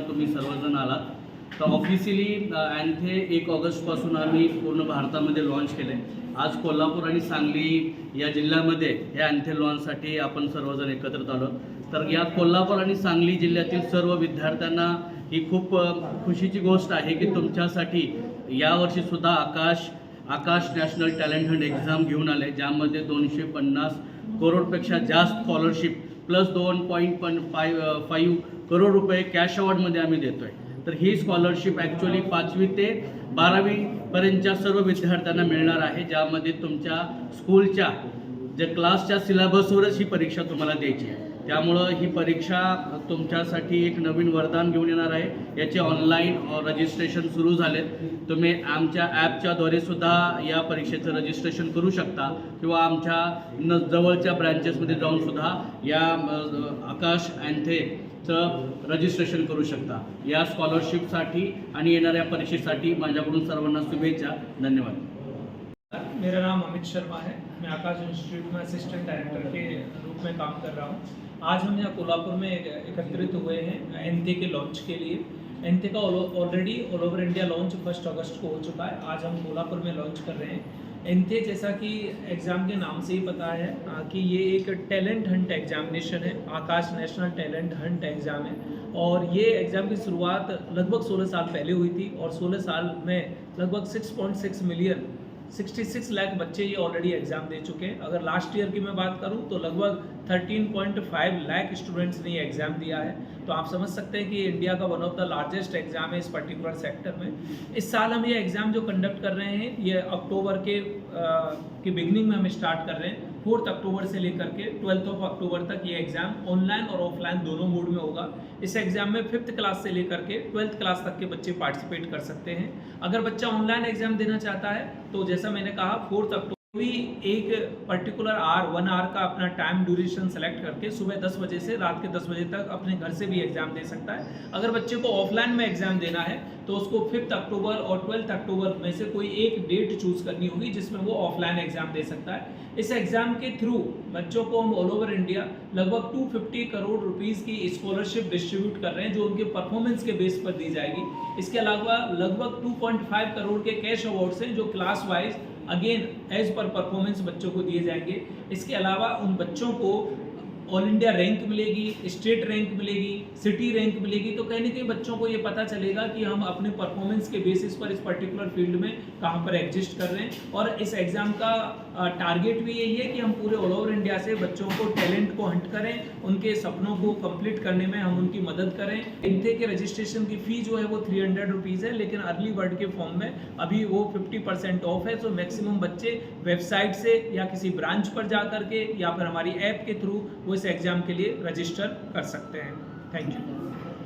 तुम्ही सर्वजण आलात. तर ऑफिशियली अँथे 1 ऑगस्टपासून आम्ही पूर्ण भारतामध्ये लॉन्च केले. आज कोल्हापूर आणि सांगली या जिल्ह्यामध्ये हे अँथे लॉन्चसाठी आपण सर्वजण एकत्रित आलो. तर या कोल्हापूर आणि सांगली जिल्ह्यातील सर्व विद्यार्थ्यांना ही खूप खुशीची गोष्ट आहे की तुमच्यासाठी यावर्षीसुद्धा आकाश नॅशनल टॅलेंट हंट एक्झाम घेऊन आले, ज्यामध्ये 250 करोडपेक्षा जास्त स्कॉलरशिप प्लस 2.5 करोड रुपये कॅश अवॉर्डमध्ये आम्ही देतो आहे. तर ही स्कॉलरशिप ॲक्च्युअली 5वी ते 12वीपर्यंतच्या सर्व विद्यार्थ्यांना मिळणार आहे, ज्यामध्ये तुमच्या स्कूलच्या जे क्लासच्या सिलेबसवरच ही परीक्षा तुम्हाला द्यायची आहे. त्यामुळं ही परीक्षा तुमच्यासाठी एक नवीन वरदान घेऊन येणार आहे. याचे ऑनलाईन रजिस्ट्रेशन सुरू झालेत. तुम्ही आमच्या ॲपच्याद्वारे सुद्धा या परीक्षेचं रजिस्ट्रेशन करू शकता किंवा आमच्या जवळच्या ब्रँचेसमध्ये जाऊन सुद्धा या आकाश अँथेचं रजिस्ट्रेशन करू शकता. या स्कॉलरशिपसाठी आणि येणाऱ्या परीक्षेसाठी माझ्याकडून सर्वांना शुभेच्छा. धन्यवाद. मेरा नाम अमित शर्मा है. मैं आकाश इंस्टीट्यूट में असिस्टेंट डायरेक्टर के रूप में काम कर रहा हूँ. आज हम यहाँ कोल्हापुर में एकत्रित हुए हैं एनथे के लॉन्च के लिए. एनथे का already all over India launch 1 अगस्त को हो चुका है. आज हम कोल्हापुर में लॉन्च कर रहे हैं. एनथे जैसा कि एग्ज़ाम के नाम से ही पता है कि ये एक टैलेंट हंट एग्जामिनेशन है. आकाश नेशनल टैलेंट हंट एग्ज़ाम है और ये एग्ज़ाम की शुरुआत लगभग 16 साल पहले हुई थी और 16 साल में लगभग 6.6 मिलियन 66 लाख बच्चे ये ऑलरेडी एग्ज़ाम दे चुके हैं. अगर लास्ट ईयर की मैं बात करूं तो लगभग 13.5 लाख स्टूडेंट्स ने ये एग्ज़ाम दिया है. तो आप समझ सकते हैं कि इंडिया का one of the largest exam है इस पर्टिकुलर सेक्टर में. इस साल हम ये एग्ज़ाम जो कंडक्ट कर रहे हैं ये अक्टूबर के बिगनिंग में हम स्टार्ट कर रहे हैं. 4 अक्टूबर से लेकर के 12 अक्टूबर तक ये एग्ज़ाम ऑनलाइन और ऑफलाइन दोनों मोड में होगा. इस एग्ज़ाम में 5th क्लास से लेकर के 12th क्लास तक के बच्चे पार्टिसिपेट कर सकते हैं. अगर बच्चा ऑनलाइन एग्ज़ाम देना चाहता है तो जैसा मैंने कहा 4 अक्टूबर भी एक पर्टिकुलर 1 आवर का अपना टाइम ड्यूरेशन सेलेक्ट करके सुबह 10 बजे से रात के 10 बजे तक अपने घर से भी एग्ज़ाम दे सकता है. अगर बच्चे को ऑफलाइन में एग्ज़ाम देना है तो उसको 5th अक्टूबर और 12th अक्टूबर में से कोई एक डेट चूज़ करनी होगी जिसमें वो ऑफलाइन एग्ज़ाम दे सकता है. इस एग्ज़ाम के थ्रू बच्चों को हम ऑल ओवर इंडिया लगभग 250 करोड़ रुपीज़ की स्कॉलरशिप डिस्ट्रीब्यूट कर रहे हैं जो उनके परफॉर्मेंस के बेस पर दी जाएगी. इसके अलावा लगभग 2.5 करोड़ के कैश अवार्ड्स हैं जो class wise again as per performance बच्चों को दिए जाएंगे. इसके अलावा उन बच्चों को ऑल इंडिया रैंक मिलेगी, स्टेट रैंक मिलेगी, सिटी रैंक मिलेगी. तो कहीं ना कहीं बच्चों को ये पता चलेगा कि हम अपने परफॉर्मेंस के बेसिस पर इस पर्टिकुलर फील्ड में कहाँ पर एग्जिस्ट कर रहे हैं. और इस एग्ज़ाम का टारगेट भी यही है कि हम पूरे ऑल ओवर इंडिया से बच्चों को टैलेंट को हंट करें, उनके सपनों को कंप्लीट करने में हम उनकी मदद करें. एनथे के रजिस्ट्रेशन की फ़ी जो है वो 300 रुपीज़ है, लेकिन अर्ली बर्ड के फॉर्म में अभी वो 50% ऑफ है. तो मैक्सिमम बच्चे वेबसाइट से या किसी ब्रांच पर जा करके या फिर हमारी ऐप के थ्रू वो इस एग्ज़ाम के लिए रजिस्टर कर सकते हैं. Thank you.